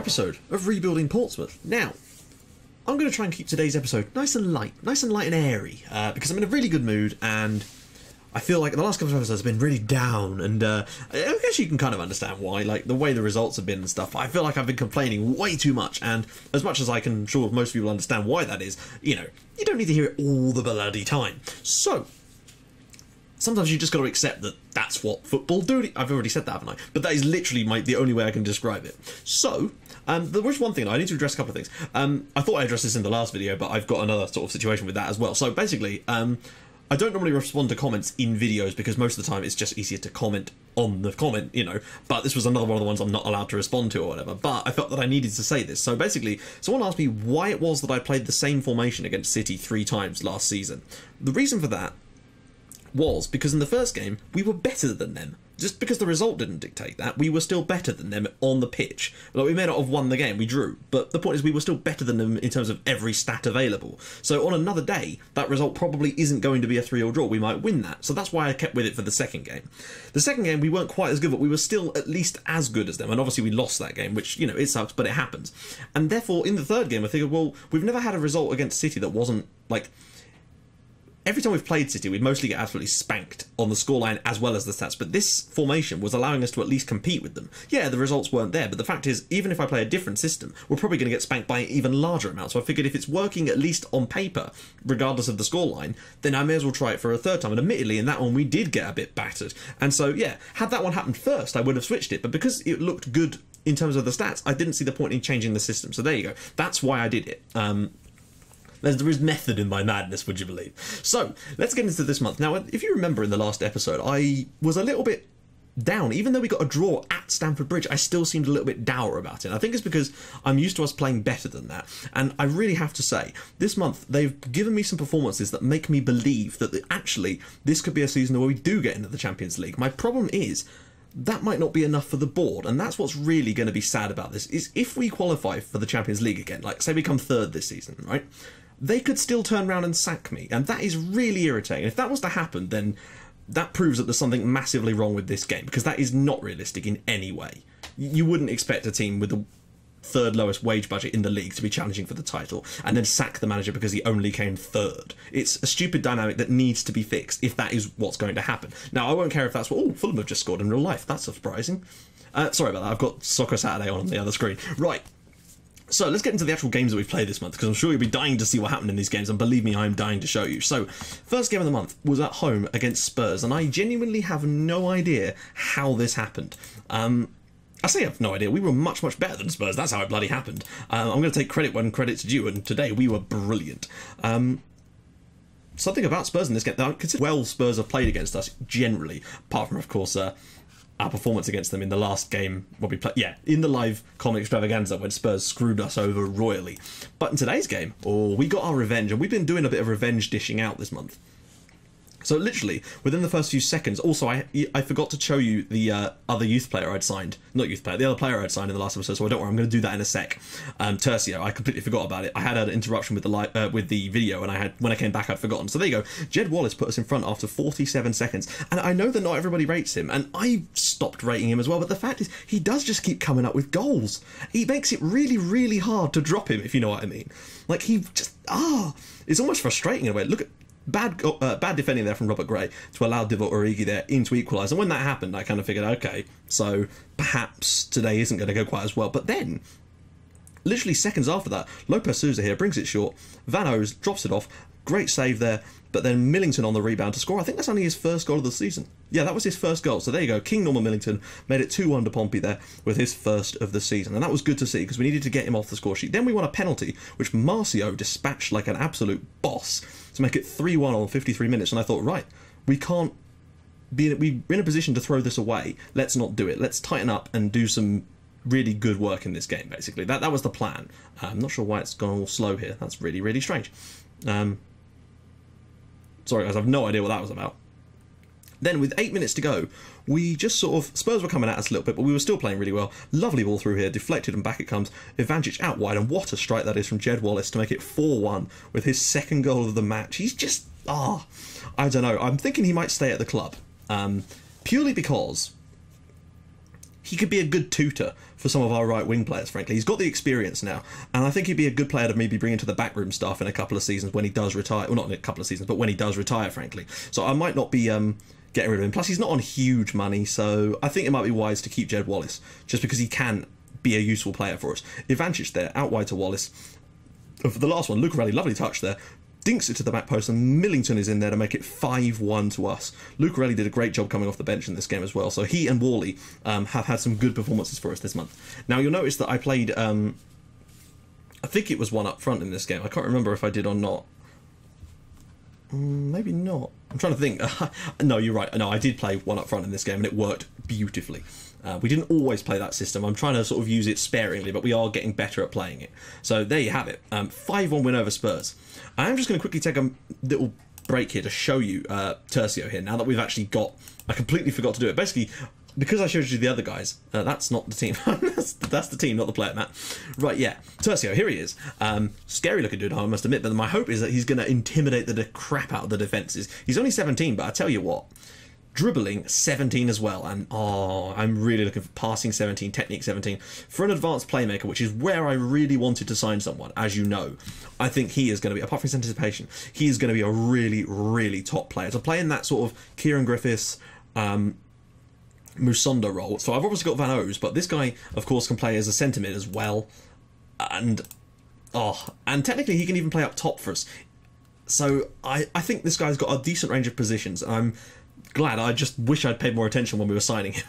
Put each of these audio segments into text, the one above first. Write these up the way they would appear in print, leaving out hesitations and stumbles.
episode of Rebuilding Portsmouth. Now, I'm going to try and keep today's episode nice and light and airy, because I'm in a really good mood, and I feel like the last couple of episodes have been really down, and I guess you can kind of understand why, like the way the results have been and stuff. I feel like I've been complaining way too much, and as much as I can sure most people understand why that is, you know, you don't need to hear it all the bloody time. So, sometimes you just got to accept that that's what football do. I've already said that, haven't I? But that is literally the only way I can describe it. So, there was one thing, I need to address a couple of things. I thought I addressed this in the last video, but I've got another sort of situation with that as well. So basically, I don't normally respond to comments in videos because most of the time it's just easier to comment on the comment, you know, but this was another one of the ones I'm not allowed to respond to or whatever, but I felt that I needed to say this. So basically, someone asked me why it was that I played the same formation against City 3 times last season. The reason for that was because in the first game, we were better than them. Just because the result didn't dictate that, we were still better than them on the pitch. Like, we may not have won the game, we drew, but the point is we were still better than them in terms of every stat available. So on another day, that result probably isn't going to be a 3-3 draw, we might win that. So that's why I kept with it for the second game. The second game, we weren't quite as good, but we were still at least as good as them, and obviously we lost that game, which, you know, it sucks, but it happens. And therefore, in the third game, I figured, well, we've never had a result against City that wasn't, like... Every time we've played City, we'd mostly get absolutely spanked on the scoreline as well as the stats, but this formation was allowing us to at least compete with them. Yeah, the results weren't there, but the fact is, even if I play a different system, we're probably going to get spanked by an even larger amount, so I figured if it's working at least on paper, regardless of the scoreline, then I may as well try it for a third time, and admittedly, in that one, we did get a bit battered. And so, yeah, had that one happened first, I would have switched it, but because it looked good in terms of the stats, I didn't see the point in changing the system, so there you go. That's why I did it. There is method in my madness, would you believe? So, let's get into this month. Now, if you remember in the last episode, I was a little bit down. Even though we got a draw at Stamford Bridge, I still seemed a little bit dour about it. I think it's because I'm used to us playing better than that. And I really have to say, this month, they've given me some performances that make me believe that actually, this could be a season where we do get into the Champions League. My problem is, that might not be enough for the board, and that's what's really going to be sad about this, is if we qualify for the Champions League again, like, say we come third this season, right? They could still turn around and sack me, and that is really irritating. If that was to happen, then that proves that there's something massively wrong with this game, because that is not realistic in any way. You wouldn't expect a team with the third lowest wage budget in the league to be challenging for the title, and then sack the manager because he only came third. It's a stupid dynamic that needs to be fixed if that is what's going to happen. Now, I won't care if that's what... Oh, Fulham have just scored in real life. That's surprising. Sorry about that. I've got Soccer Saturday on the other screen. Right. So, let's get into the actual games that we've played this month, because I'm sure you'll be dying to see what happened in these games, and believe me, I'm dying to show you. So, first game of the month was at home against Spurs, and I genuinely have no idea how this happened. I say I have no idea. We were much, much better than Spurs. That's how it bloody happened. I'm going to take credit when credit's due, and today we were brilliant. Something about Spurs in this game, I consider well Spurs have played against us, generally, apart from, of course, our performance against them in the last game when we played, in the live comic extravaganza when Spurs screwed us over royally. But in today's game, we got our revenge, and we've been doing a bit of revenge dishing out this month. So literally, within the first few seconds, also I forgot to show you the other youth player I'd signed. Not youth player, the other player I'd signed in the last episode, so don't worry, I'm going to do that in a sec. Tercio, I completely forgot about it. I had an interruption with the video, and when I came back I'd forgotten. So there you go, Jed Wallace put us in front after 47 seconds, and I know that not everybody rates him, and I stopped rating him as well, but the fact is, he does just keep coming up with goals. He makes it really, really hard to drop him, if you know what I mean. Like, he just, it's almost frustrating in a way. Look at bad defending there from Robert Gray to allow Divock Origi there in to equalise. And when that happened, I kind of figured, okay, so perhaps today isn't going to go quite as well. But then, literally seconds after that, Lopez Sousa here brings it short. Van Oos drops it off. Great save there. But then Millington on the rebound to score. I think that's only his first goal of the season. Yeah, that was his first goal. So there you go. King Norman Millington made it 2-1 to Pompey there with his first of the season. And that was good to see because we needed to get him off the score sheet. Then we won a penalty, which Marcio dispatched like an absolute boss to make it 3-1 on 53 minutes. And I thought, right, we're in a position to throw this away. Let's not do it. Let's tighten up and do some really good work in this game, basically. That was the plan. I'm not sure why it's gone all slow here. That's really, really strange. Sorry guys, I have no idea what that was about. Then with 8 minutes to go, we just sort of, Spurs were coming at us a little bit, but we were still playing really well. Lovely ball through here, deflected and back it comes. Ivančić out wide, and what a strike that is from Jed Wallace to make it 4-1 with his second goal of the match. He's just, I don't know. I'm thinking he might stay at the club, purely because he could be a good tutor for some of our right wing players, frankly. He's got the experience now, and I think he'd be a good player to maybe bring into the backroom staff in a couple of seasons when he does retire. Well, not in a couple of seasons, but when he does retire, frankly. So I might not be getting rid of him. Plus, he's not on huge money, so I think it might be wise to keep Jed Wallace, just because he can be a useful player for us. Ivancic there, out wide to Wallace. For the last one, Lucarelli, lovely touch there. Dinks it to the back post, and Millington is in there to make it 5-1 to us. Lucarelli did a great job coming off the bench in this game as well, so he and Worley have had some good performances for us this month. Now, you'll notice that I played, I think it was one up front in this game. I can't remember if I did or not. Maybe not. I'm trying to think. No, you're right. No, I did play one up front in this game, and it worked beautifully. We didn't always play that system. I'm trying to sort of use it sparingly, but we are getting better at playing it. So there you have it. 5-1 win over Spurs. I am just going to quickly take a little break here to show you Tercio here, now that we've actually got... I completely forgot to do it. Basically, because I showed you the other guys, that's not the team. that's the team, not the player, Matt. Right, yeah. Tercio, here he is. Scary looking dude, I must admit, but my hope is that he's going to intimidate the crap out of the defences. He's only 17, but I tell you what, dribbling 17 as well, and I'm really looking for passing 17, technique 17 for an advanced playmaker, which is where I really wanted to sign someone. As you know, I think he is going to be, apart from his anticipation, he is going to be a really, really top player to play in that sort of Kieran Griffiths, Musonda role. So I've obviously got Van O's, but this guy, of course, can play as a centre mid as well, and technically he can even play up top for us. So I think this guy's got a decent range of positions, and I'm glad. I just wish I'd paid more attention when we were signing him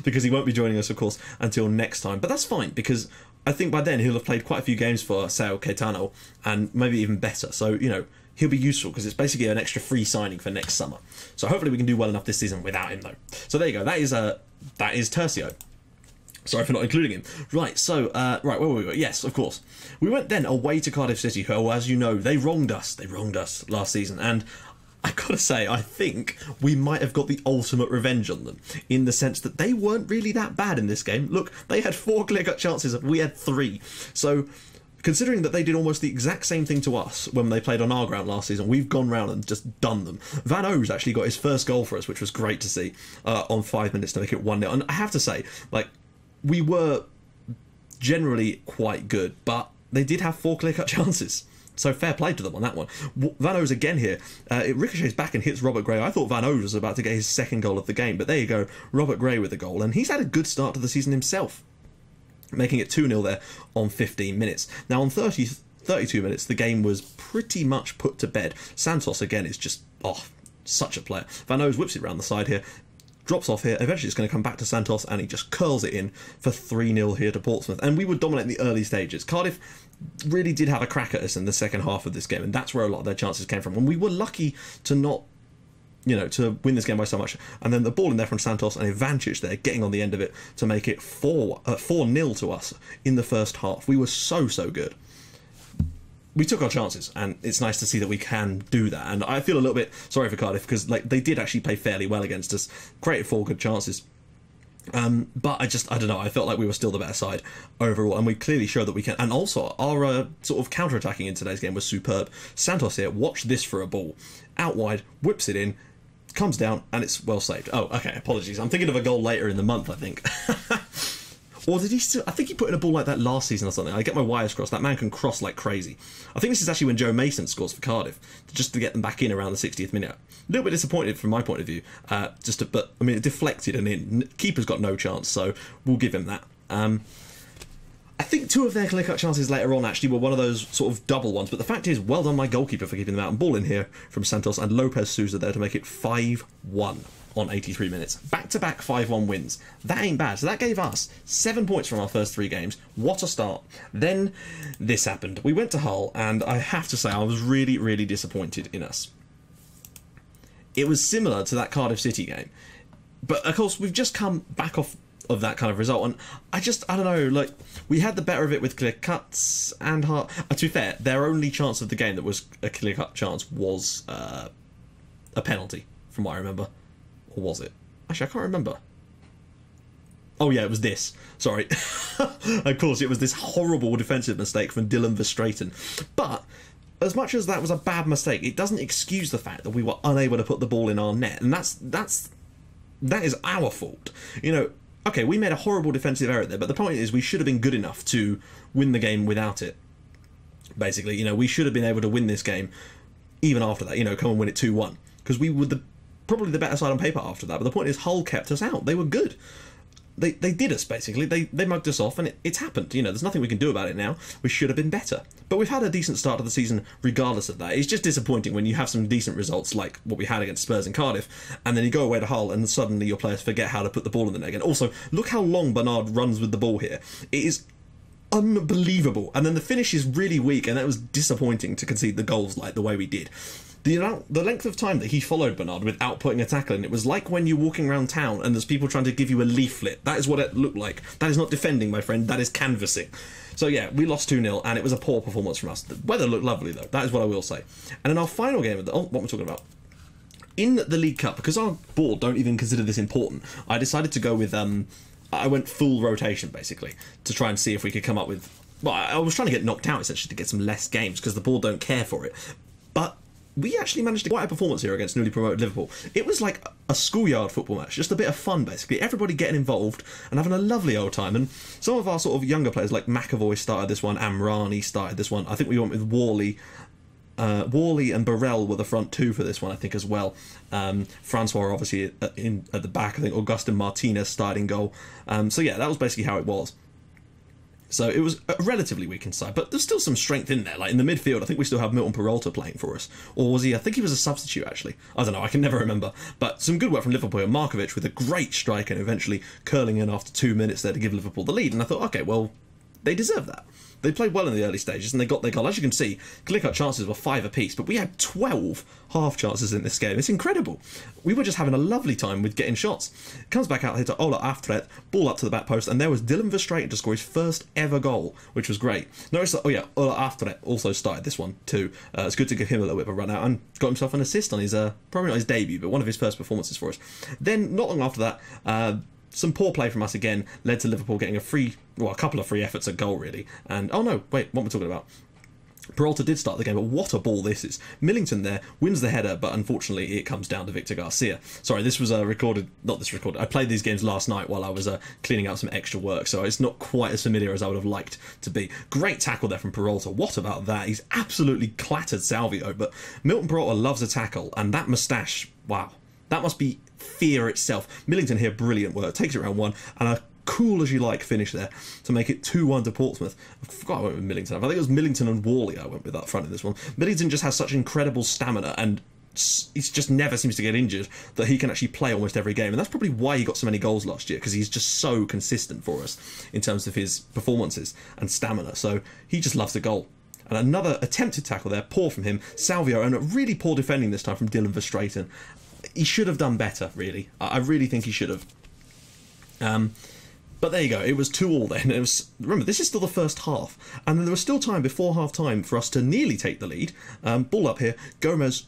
because he won't be joining us, of course, until next time. But that's fine, because I think by then he'll have played quite a few games for Sao Caetano, and maybe even better. So, you know, he'll be useful because it's basically an extra free signing for next summer. So hopefully we can do well enough this season without him, though. So there you go. That is Tercio. Sorry for not including him. Right, so, right, where were we? Yes, of course. We went then away to Cardiff City, who, as you know, they wronged us. They wronged us last season, and I gotta say, I think we might have got the ultimate revenge on them, in the sense that they weren't really that bad in this game. Look, they had 4 clear-cut chances, and we had 3. So, considering that they did almost the exact same thing to us when they played on our ground last season, we've gone round and just done them. Van O's actually got his first goal for us, which was great to see, on 5 minutes to make it 1-0. And I have to say, like, we were generally quite good, but they did have 4 clear-cut chances. So fair play to them on that one. Van O's again here. It ricochets back and hits Robert Gray. I thought Van O's was about to get his second goal of the game, but there you go. Robert Gray with the goal, and he's had a good start to the season himself, making it 2-0 there on 15 minutes. Now on 32 minutes, the game was pretty much put to bed. Santos again is just, such a player. Van O's whips it round the side here, drops off here. Eventually it's going to come back to Santos, and he just curls it in for 3-0 here to Portsmouth. And we were dominating the early stages. Cardiff really did have a crack at us in the second half of this game, and that's where a lot of their chances came from. And we were lucky to not, to win this game by so much. And then the ball in there from Santos, and Ivancic there getting on the end of it to make it 4-0 to us in the first half. We were so good. We took our chances, and it's nice to see that we can do that. And I feel a little bit sorry for Cardiff, because they did actually play fairly well against us, created 4 good chances. But I don't know, I felt like we were still the better side overall, and we clearly showed that we can. And also, our sort of counter-attacking in today's game was superb. Santos here, watch this for a ball. Out wide, whips it in, comes down, and it's well saved. Oh, okay, apologies. I'm thinking of a goal later in the month, I think. Or did he still... I think he put in a ball like that last season or something. I get my wires crossed. That man can cross like crazy. I think this is actually when Joe Mason scores for Cardiff, just to get them back in around the 60th minute. A little bit disappointed from my point of view. But, I mean, it deflected and in. Keeper's got no chance, so we'll give him that. I think 2 of their clear-cut chances later on actually were one of those sort of double ones, but the fact is, well done my goalkeeper for keeping them out. And ball in here from Santos, and Lopez Sousa there to make it 5-1 on 83 minutes. Back-to-back 5-1 wins. That ain't bad. So that gave us 7 points from our first 3 games. What a start. Then this happened. We went to Hull, and I have to say I was really, really disappointed in us. It was similar to that Cardiff City game. But, of course, we've just come back off of that kind of result, and I don't know, like, we had the better of it with clear cuts and hard. To be fair, their only chance of the game that was a clear cut chance was a penalty, from what I remember. Or was it? Actually, I can't remember. Oh yeah, it was this. Sorry. Of course, it was this horrible defensive mistake from Dylan Verstraeten. But as much as that was a bad mistake, it doesn't excuse the fact that we were unable to put the ball in our net, and that is our fault. okay, we made a horrible defensive error there, but the point is we should have been good enough to win the game without it. Basically, we should have been able to win this game even after that, come and win it 2-1. Because we were probably the better side on paper after that. But the point is, Hull kept us out. They were good. They did us, basically. They mugged us off, and it's happened. There's nothing we can do about it now. We should have been better. But we've had a decent start to the season regardless of that. It's just disappointing when you have some decent results like what we had against Spurs in Cardiff, and then you go away to Hull, and suddenly your players forget how to put the ball in the net again. Also, look how long Bernard runs with the ball here. It is unbelievable. And then the finish is really weak, and that was disappointing to concede the goals like the way we did. The length of time that he followed Bernard without putting a tackle in, it was like when you're walking around town and there's people trying to give you a leaflet. That is what it looked like. That is not defending, my friend. That is canvassing. So yeah, we lost 2-0, and it was a poor performance from us. The weather looked lovely, though. That is what I will say. And in our final game, what we're talking about, in the League Cup, because our board don't even consider this important, I decided to go with... I went full rotation, basically, to try and see if we could come up with... Well, I was trying to get knocked out, essentially, to get some less games, because the board don't care for it. But we actually managed to get quite a performance here against newly promoted Liverpool. It was like a schoolyard football match, just a bit of fun, basically. Everybody getting involved and having a lovely old time. And some of our sort of younger players, like McAvoy started this one, Amrani started this one. I think we went with Worley. Worley and Burrell were the front two for this one, I think, as well. Francois, obviously, at the back. I think Augustin Martinez started in goal. So yeah, that was basically how it was. So it was a relatively weak inside, but there's still some strength in there. Like in the midfield, I think we still have Milton Peralta playing for us. Or was he? I think he was a substitute, actually. I don't know, I can never remember. But some good work from Liverpool. Markovic with a great strike and eventually curling in after 2 minutes there to give Liverpool the lead. And I thought, okay, well, they deserve that. They played well in the early stages and they got their goal. As you can see, clear-cut chances were 5 apiece, but we had 12 half chances in this game. It's incredible. We were just having a lovely time with getting shots. Comes back out here to Ola Aftret, ball up to the back post, and there was Dylan Verstraeten to score his first ever goal, which was great. Notice that, Ola Aftret also started this one too. It's good to give him a little bit of a run out and got himself an assist on his, probably not his debut, but one of his first performances for us. Then, not long after that, some poor play from us again led to Liverpool getting a couple of free efforts at goal, really. And, oh no, wait, what am I talking about? Peralta did start the game, but what a ball this is. Millington there wins the header, but unfortunately it comes down to Victor Garcia. Sorry, this was recorded. I played these games last night while I was cleaning out some extra work, so it's not quite as familiar as I would have liked to be. Great tackle there from Peralta. What about that? He's absolutely clattered Salvio, but Milton Peralta loves a tackle, and that moustache, wow. That must be fear itself. Millington here, brilliant work. Takes it round one, and a cool as you like finish there to make it 2-1 to Portsmouth. I forgot I went with Millington. I think it was Millington and Worley I went with up front in this one. Millington just has such incredible stamina, and he just never seems to get injured, that he can actually play almost every game. And that's probably why he got so many goals last year, because he's just so consistent for us in terms of his performances and stamina. So he just loves a goal. And another attempted tackle there, poor from him. Salvio, and a really poor defending this time from Dylan Verstraeten. He should have done better, really. I really think he should have. But there you go. It was 2-2 then. Remember, this is still the first half. And then there was still time before half-time for us to nearly take the lead. Ball up here. Gomez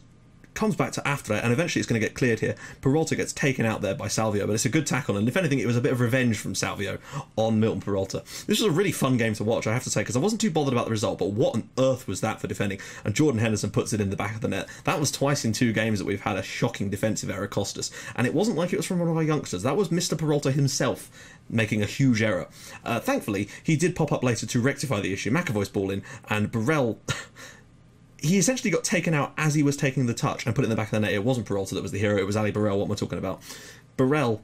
comes back to Aftret, and eventually it's going to get cleared here. Peralta gets taken out there by Salvio, but it's a good tackle, and if anything, it was a bit of revenge from Salvio on Milton Peralta. This was a really fun game to watch, I have to say, because I wasn't too bothered about the result, but what on earth was that for defending? And Jordan Henderson puts it in the back of the net. That was twice in 2 games that we've had a shocking defensive error cost us, and it wasn't like it was from one of our youngsters. That was Mr. Peralta himself making a huge error. Thankfully, he did pop up later to rectify the issue. McAvoy's ball in, and Burrell... he essentially got taken out as he was taking the touch and put it in the back of the net. It wasn't Peralta that was the hero, it was Ali Burrell, what we're talking about. Burrell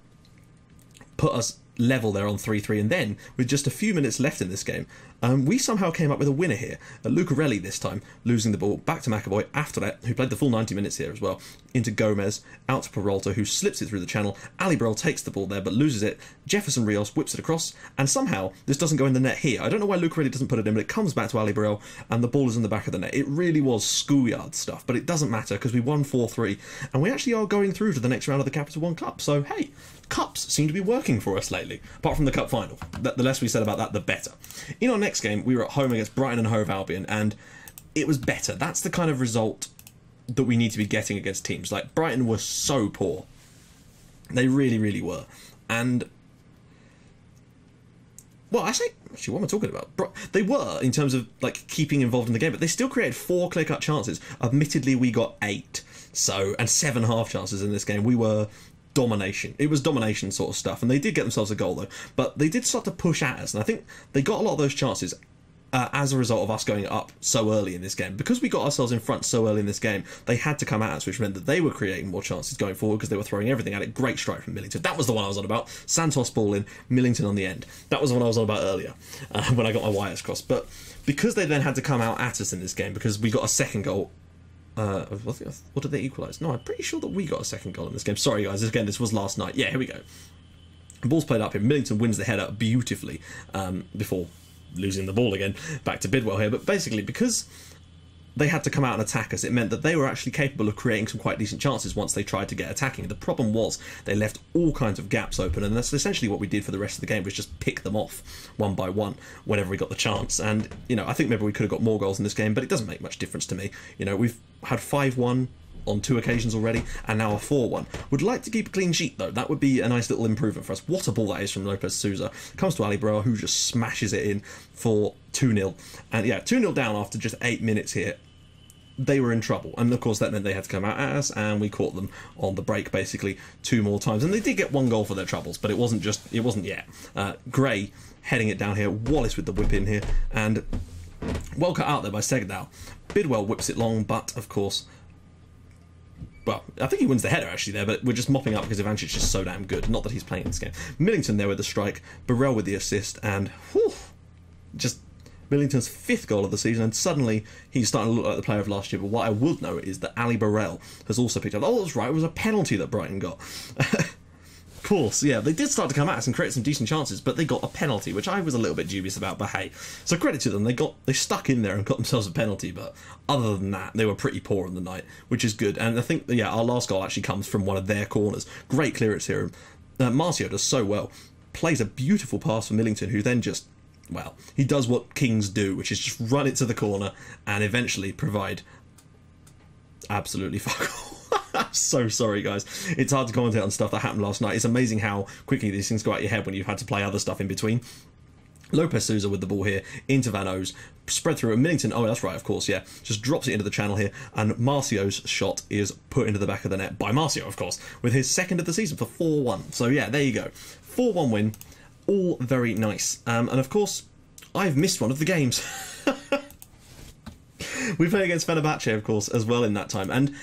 put us level there on 3-3, and then, with just a few minutes left in this game, we somehow came up with a winner here. Lucarelli this time, losing the ball, back to McAvoy, after that, who played the full 90 minutes here as well, into Gomez, out to Peralta, who slips it through the channel. Ali Burrell takes the ball there, but loses it. Jefferson Rios whips it across, and somehow, this doesn't go in the net here. I don't know why Lucarelli doesn't put it in, but it comes back to Ali Burrell, and the ball is in the back of the net. It really was schoolyard stuff, but it doesn't matter, because we won 4-3, and we actually are going through to the next round of the Capital One Cup, so hey, cups seem to be working for us lately, apart from the cup final. The less we said about that, the better. In our next game, we were at home against Brighton and Hove Albion, and it was better. That's the kind of result that we need to be getting against teams. Like, Brighton were so poor. They really, really were. And, well, actually, what am I talking about? They were, in terms of, like, keeping involved in the game, but they still created 4 clear-cut chances. Admittedly, we got 8. So, and 7 half chances in this game. We were domination. It was domination sort of stuff, and they did get themselves a goal though, but they did start to push at us, and I think they got a lot of those chances as a result of us going up so early in this game. Because we got ourselves in front so early in this game, they had to come at us, which meant that they were creating more chances going forward because they were throwing everything at it. Great strike from Millington. That was the one I was on about. Santos ball in, Millington on the end. That was the one I was on about earlier when I got my wires crossed. But because they then had to come out at us in this game, because we got a second goal. What did they equalise? No, I'm pretty sure that we got a second goal in this game. Sorry guys, again, this was last night. Yeah, here we go. The ball's played up here. Millington wins the header beautifully before losing the ball again. Back to Bidwell here. But basically, because they had to come out and attack us, it meant that they were actually capable of creating some quite decent chances once they tried to get attacking. The problem was they left all kinds of gaps open, and that's essentially what we did for the rest of the game, was just pick them off one by one whenever we got the chance. And, you know, I think maybe we could have got more goals in this game, but it doesn't make much difference to me. You know, we've had 5-1 on 2 occasions already, and now a 4-1. Would like to keep a clean sheet though. That would be a nice little improvement for us. What a ball that is from Lopez Souza. Comes to Ali Brower, who just smashes it in for 2-0. And yeah, 2-0 down after just 8 minutes here. They were in trouble, and of course that meant they had to come out at us, and we caught them on the break basically 2 more times. And they did get 1 goal for their troubles, but it wasn't yet. Gray heading it down here, Wallace with the whip in here, and well cut out there by Segedal. Bidwell whips it long, but of course, well, I think he wins the header actually there, but we're just mopping up because Ivancic is so damn good. Not that he's playing this game. Millington there with the strike, Burrell with the assist, and whew, just Millington's 5th goal of the season, and suddenly he's starting to look like the player of last year. But what I would note is that Ali Burrell has also picked up. Oh, that's right, it was a penalty that Brighton got. Of course, yeah, they did start to come at us and create some decent chances, but they got a penalty, which I was a little bit dubious about, but hey. So credit to them, they stuck in there and got themselves a penalty, but other than that, they were pretty poor on the night, which is good. And I think, yeah, our last goal actually comes from one of their corners. Great clearance here. Marcio does so well. Plays a beautiful pass for Millington, who then just, well, he does what kings do, which is just run it to the corner and eventually provide absolutely fuck all. I'm so sorry, guys. It's hard to commentate on stuff that happened last night. It's amazing how quickly these things go out your head when you've had to play other stuff in between. Lopez Souza with the ball here into Van O's, spread through, and Millington, oh that's right, of course, yeah, just drops it into the channel here, and Marcio's shot is put into the back of the net by Marcio, of course, with his 2nd of the season for 4-1. So yeah, there you go, 4-1 win, all very nice. And of course, I've missed one of the games. We played against Fenerbahce, of course, as well in that time, and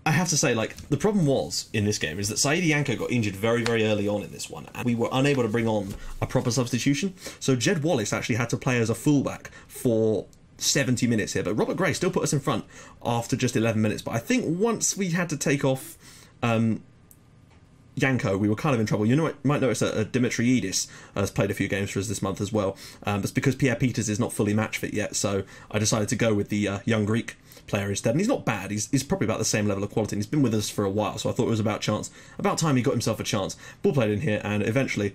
I have to say, like, the problem was in this game is that Saidi Yanko got injured very, very early on in this one, and we were unable to bring on a proper substitution. So Jed Wallace actually had to play as a fullback for 70 minutes here, but Robert Gray still put us in front after just 11 minutes. But I think once we had to take off Yanko, we were kind of in trouble. You know, might notice that Dimitriidis has played a few games for us this month as well. That's because Pierre Peters is not fully match fit yet, so I decided to go with the young Greek player instead. And he's not bad. He's probably about the same level of quality, and he's been with us for a while, so I thought it was about time he got himself a chance. Ball played in here, and eventually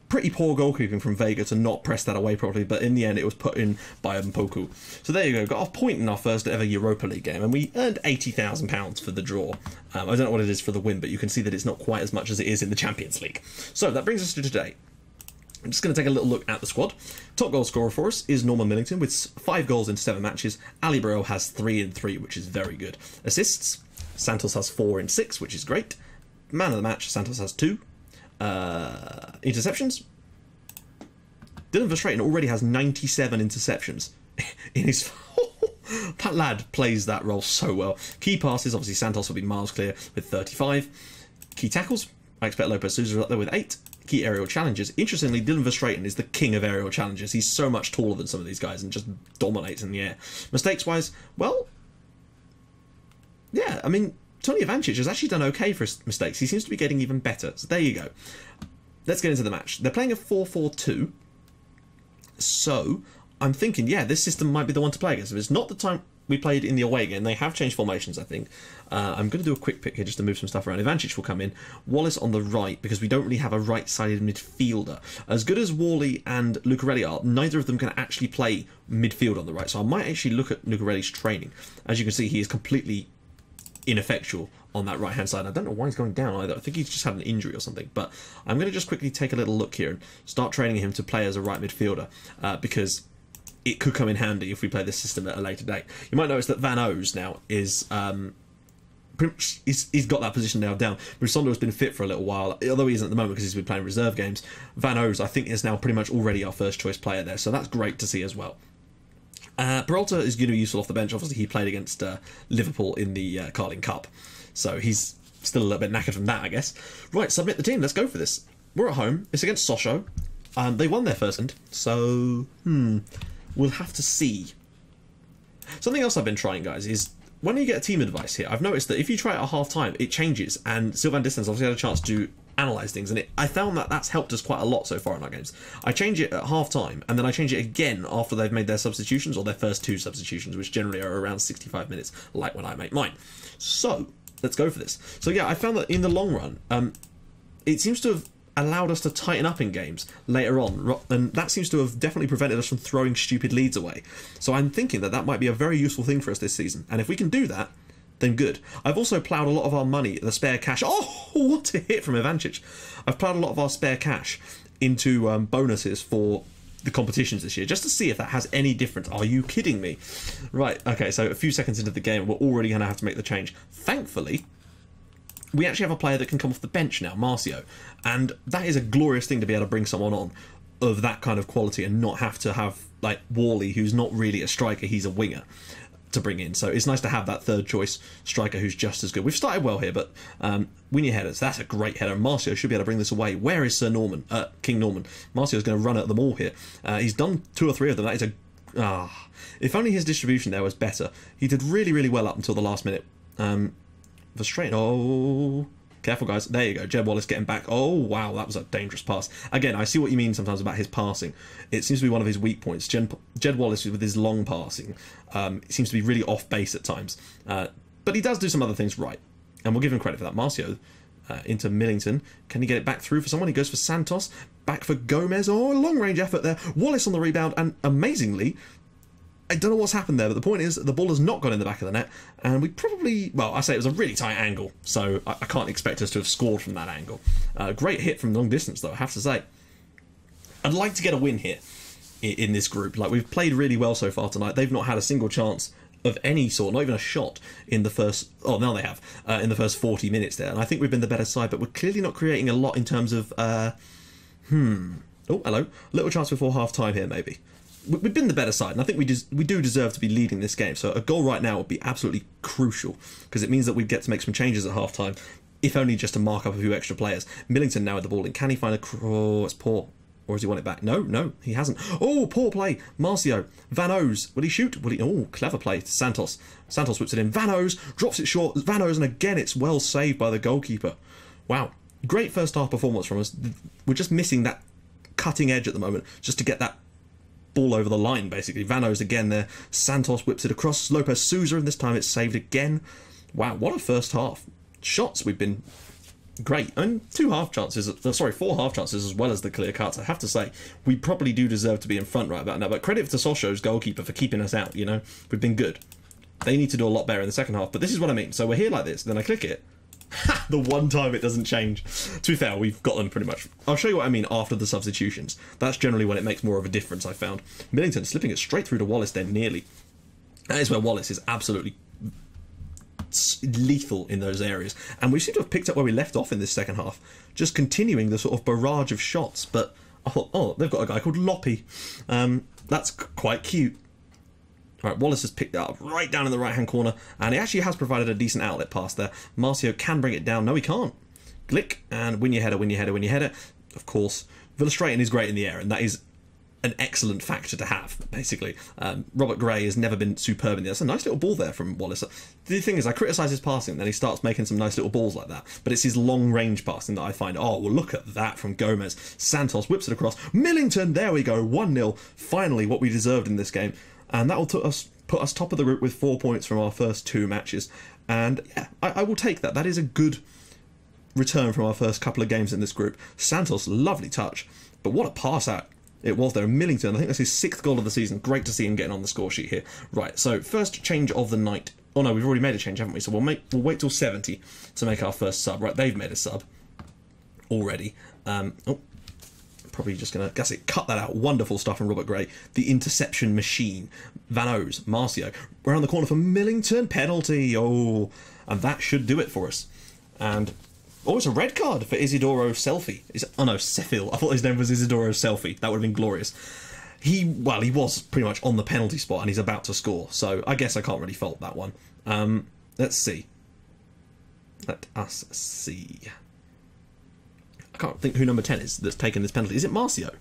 pretty poor goalkeeping from Vega to not press that away properly, but in the end it was put in by Mpoku. So there you go, got a point in our first ever Europa League game, and we earned £80,000 for the draw. I don't know what it is for the win, but you can see that it's not quite as much as it is in the Champions League. So that brings us to today. I'm just going to take a little look at the squad. Top goal scorer for us is Norman Millington with 5 goals in 7 matches. Ali Burrell has 3 in 3, which is very good. Assists, Santos has 4 in 6, which is great. Man of the match, Santos has 2. Interceptions, Dylan Verstraeten already has 97 interceptions in his... That lad plays that role so well. Key passes, obviously Santos will be miles clear with 35. Key tackles, I expect Lopez Souza up there with 8. Key aerial challenges. Interestingly, Dylan Verstraeten is the king of aerial challenges. He's so much taller than some of these guys and just dominates in the air. Mistakes-wise, well, yeah, I mean, Tony Ivancic has actually done okay for his mistakes. He seems to be getting even better. So there you go. Let's get into the match. They're playing a 4-4-2. So I'm thinking, yeah, this system might be the one to play against. If it's not the time we played in the away game, they have changed formations, I think. I'm going to do a quick pick here just to move some stuff around. Ivancic will come in. Wallace on the right, because we don't really have a right-sided midfielder. As good as Worley and Lucarelli are, neither of them can actually play midfield on the right. So I might actually look at Lucarelli's training. As you can see, he is completely ineffectual on that right-hand side. I don't know why he's going down either. I think he's just had an injury or something. But I'm going to just quickly take a little look here and start training him to play as a right midfielder, because it could come in handy if we play this system at a later date. You might notice that Van O's now is he's got that position now down. Brusondo has been fit for a little while, although he isn't at the moment because he's been playing reserve games. Van O's, I think, is now pretty much already our first choice player there, so that's great to see as well. Peralta is going to be useful off the bench. Obviously, he played against Liverpool in the Carling Cup, so he's still a little bit knackered from that, I guess. Right, submit the team. Let's go for this. We're at home. It's against Sochaux. They won their first end, so we'll have to see. Something else I've been trying, guys, is when you get a team advice here, I've noticed that if you try it at half-time, it changes, and Sylvain Distance obviously had a chance to analyse things, and I found that that's helped us quite a lot so far in our games. I change it at half-time, and then I change it again after they've made their substitutions, or their first 2 substitutions, which generally are around 65 minutes, like when I make mine. So, let's go for this. So yeah, I found that in the long run, it seems to have allowed us to tighten up in games later on, and that seems to have definitely prevented us from throwing stupid leads away. So I'm thinking that that might be a very useful thing for us this season, and if we can do that, then good. I've also ploughed a lot of our money, the spare cash. Oh, what a hit from Ivancic. I've ploughed a lot of our spare cash into bonuses for the competitions this year, just to see if that has any difference. Are you kidding me? Right, okay, so a few seconds into the game, we're already going to have to make the change. Thankfully, we actually have a player that can come off the bench now, Marcio, and that is a glorious thing to be able to bring someone on of that kind of quality and not have to have, like, Worley, who's not really a striker, he's a winger, to bring in. So it's nice to have that third choice striker who's just as good. We've started well here, but win your headers. That's a great header. Marcio should be able to bring this away. Where is Sir Norman? King Norman. Marcio's going to run at them all here. He's done 2 or 3 of them. That is a... if only his distribution there was better. He did really, really well up until the last minute. The straight... Oh... Careful, guys. There you go. Jed Wallace getting back. Oh, wow. That was a dangerous pass. Again, I see what you mean sometimes about his passing. It seems to be one of his weak points. Jed Wallace, with his long passing, seems to be really off base at times. But he does do some other things right. And we'll give him credit for that. Marcio into Millington. Can he get it back through for someone? He goes for Santos. Back for Gomez. Oh, a long-range effort there. Wallace on the rebound. And amazingly... I don't know what's happened there, but the point is the ball has not gone in the back of the net, and we probably, well, I say it was a really tight angle, so I can't expect us to have scored from that angle. Great hit from long distance, though, I have to say. I'd like to get a win here in this group. Like, we've played really well so far tonight. They've not had a single chance of any sort, not even a shot in the first, oh, now they have, in the first 40 minutes there, and I think we've been the better side, but we're clearly not creating a lot in terms of, oh, hello, little chance before half-time here, maybe. We've been the better side, and I think we do deserve to be leading this game. So a goal right now would be absolutely crucial, because it means that we'd get to make some changes at half-time, if only just to mark up a few extra players. Millington now with the ball in. Can he find a cross? It's poor. Or has he won it back? No, he hasn't. Oh, poor play. Marcio. Van O's. Will he shoot? Will he? Oh, clever play to Santos. Santos whips it in. Van O's drops it short. Van O's, and again, it's well saved by the goalkeeper. Wow. Great first half performance from us. We're just missing that cutting edge at the moment, just to get that ball over the line, basically. Van O's again there. Santos whips it across. Lopez Souza, and this time it's saved again. Wow, what a first half. Shots, we've been great. And 4 half chances as well as the clear cuts. I have to say, we probably do deserve to be in front right about now. But credit to Sochaux's goalkeeper for keeping us out, you know. We've been good. They need to do a lot better in the second half. But this is what I mean. So we're here like this, then I click it. The one time it doesn't change. To be fair, we've got them pretty much. I'll show you what I mean after the substitutions. That's generally when it makes more of a difference, I found. Millington slipping it straight through to Wallace there, nearly. That is where Wallace is absolutely lethal in those areas. And we seem to have picked up where we left off in this second half, just continuing the sort of barrage of shots. But I thought, oh, they've got a guy called Loppy. That's quite cute. Right, Wallace has picked it up right down in the right-hand corner, and he actually has provided a decent outlet pass there. Marcio can bring it down. No, he can't. Glick, and win your header, win your header, win your header. Of course, Villestraighten is great in the air, and that is an excellent factor to have, basically. Robert Gray has never been superb in the air. That's a nice little ball there from Wallace. The thing is, I criticise his passing, and then he starts making some nice little balls like that. But it's his long-range passing that I find, oh, well, look at that from Gomez. Santos whips it across. Millington, there we go, 1-0. Finally, what we deserved in this game. And that will put us top of the group with 4 points from our first 2 matches. And yeah, I will take that. That is a good return from our first couple of games in this group. Santos, lovely touch. But what a pass out it was there. Millington, I think that's his 6th goal of the season. Great to see him getting on the score sheet here. Right, so first change of the night. Oh no, we've already made a change, haven't we? So we'll wait till 70 to make our first sub. Right, they've made a sub already. probably just going to, that's it, cut that out. Wonderful stuff from Robert Gray. The interception machine. Van O's, Marcio. We're around the corner for Millington. Penalty. Oh, and that should do it for us. And, oh, it's a red card for Isidoro Selfie. Oh no, Sefil. I thought his name was Isidoro Selfie. That would have been glorious. He was pretty much on the penalty spot and he's about to score. So I guess I can't really fault that one. Let's see. Let us see. I can't think who number 10 is that's taken this penalty. Is it Marcio?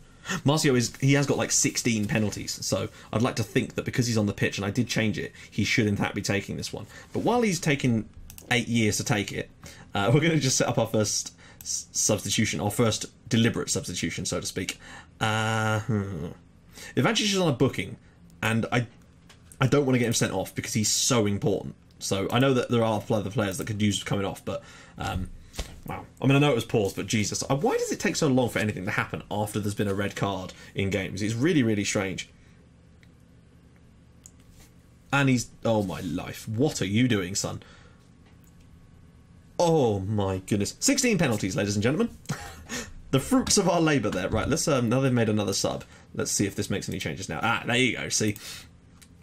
Marcio he has got like 16 penalties, so I'd like to think that because he's on the pitch, and I did change it, he should in fact be taking this one. But while he's taking 8 years to take it, we're going to just set up our first substitution, our first deliberate substitution, so to speak. Ivancic is on a booking, and I don't want to get him sent off because he's so important. So I know that there are other players that could use coming off, but wow. I mean, I know it was paused, but Jesus, why does it take so long for anything to happen after there's been a red card in games? It's really, really strange. And he's, oh my life, what are you doing, son? Oh my goodness, 16 penalties, ladies and gentlemen. The fruits of our labour there. Right, let's now they've made another sub. Let's see if this makes any changes now. Ah, there you go. See.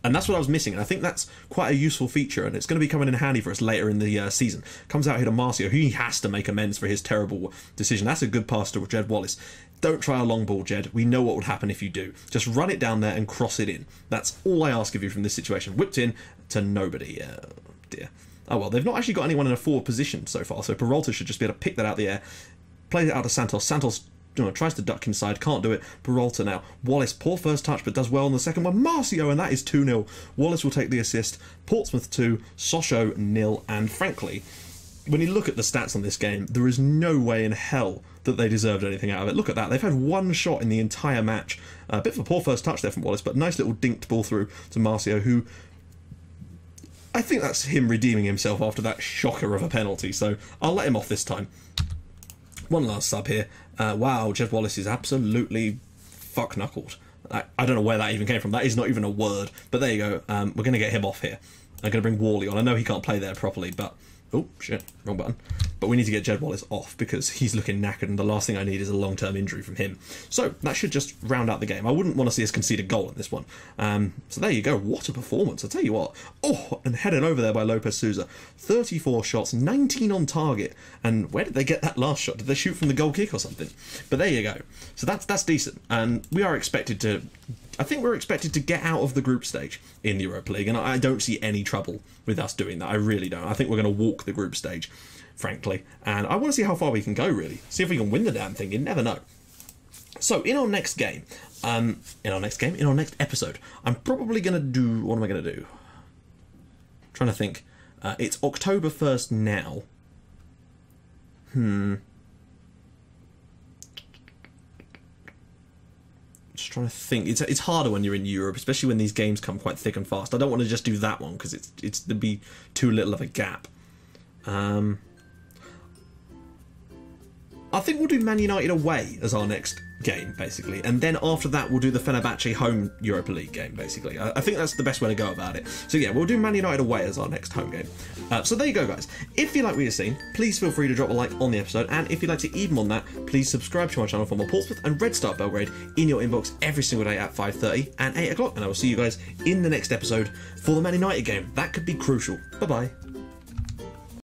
And that's what I was missing, and I think that's quite a useful feature, and it's going to be coming in handy for us later in the season. Comes out here to Marcio, who he has to make amends for his terrible decision. That's a good pass to Jed Wallace. Don't try a long ball, Jed. We know what would happen if you do. Just run it down there and cross it in. That's all I ask of you from this situation. Whipped in to nobody. Oh, dear. Oh, well, they've not actually got anyone in a forward position so far, so Peralta should just be able to pick that out of the air, play it out to Santos. Santos tries to duck inside, can't do it. Peralta now. Wallace, poor first touch, but does well on the second one. Marcio, and that is 2-0. Wallace will take the assist. Portsmouth 2, Sochaux 0, and frankly, when you look at the stats on this game, there is no way in hell that they deserved anything out of it. Look at that. They've had one shot in the entire match. A bit of a poor first touch there from Wallace, but nice little dinked ball through to Marcio, who I think that's him redeeming himself after that shocker of a penalty, so I'll let him off this time. One last sub here. Wow, Jed Wallace is absolutely fuck-knuckled. I don't know where that even came from. That is not even a word. But there you go. We're going to get him off here. I'm going to bring Worley on. I know he can't play there properly, but... Oh, shit. Wrong button. But we need to get Jed Wallace off because he's looking knackered, and the last thing I need is a long-term injury from him. So that should just round out the game. I wouldn't want to see us concede a goal in this one. So there you go. What a performance. I'll tell you what. Oh, and headed over there by Lopez Souza. 34 shots, 19 on target. And where did they get that last shot? Did they shoot from the goal kick or something? But there you go. So that's decent. And we are expected to... I think we're expected to get out of the group stage in the Europa League, and I don't see any trouble with us doing that. I really don't. I think we're going to walk the group stage, frankly, and I want to see how far we can go, really. See if we can win the damn thing. You never know. So, in our next game, in our next episode, I'm probably going to do... What am I going to do? I'm trying to think. It's October 1st now. Just trying to think. It's harder when you're in Europe, especially when these games come quite thick and fast. I don't want to just do that one because there'd be too little of a gap. I think we'll do Man United away as our next game, basically, and then after that we'll do the Fenerbahce home Europa League game, basically. I think that's the best way to go about it. So yeah, we'll do Man United away as our next home game. So there you go, guys. If you like what you've seen, please feel free to drop a like on the episode, and if you'd like to even on that, please subscribe to my channel for more Portsmouth and Red Star Belgrade in your inbox every single day at 5:30 and 8 o'clock, and I will see you guys in the next episode for the Man United game. That could be crucial. Bye-bye.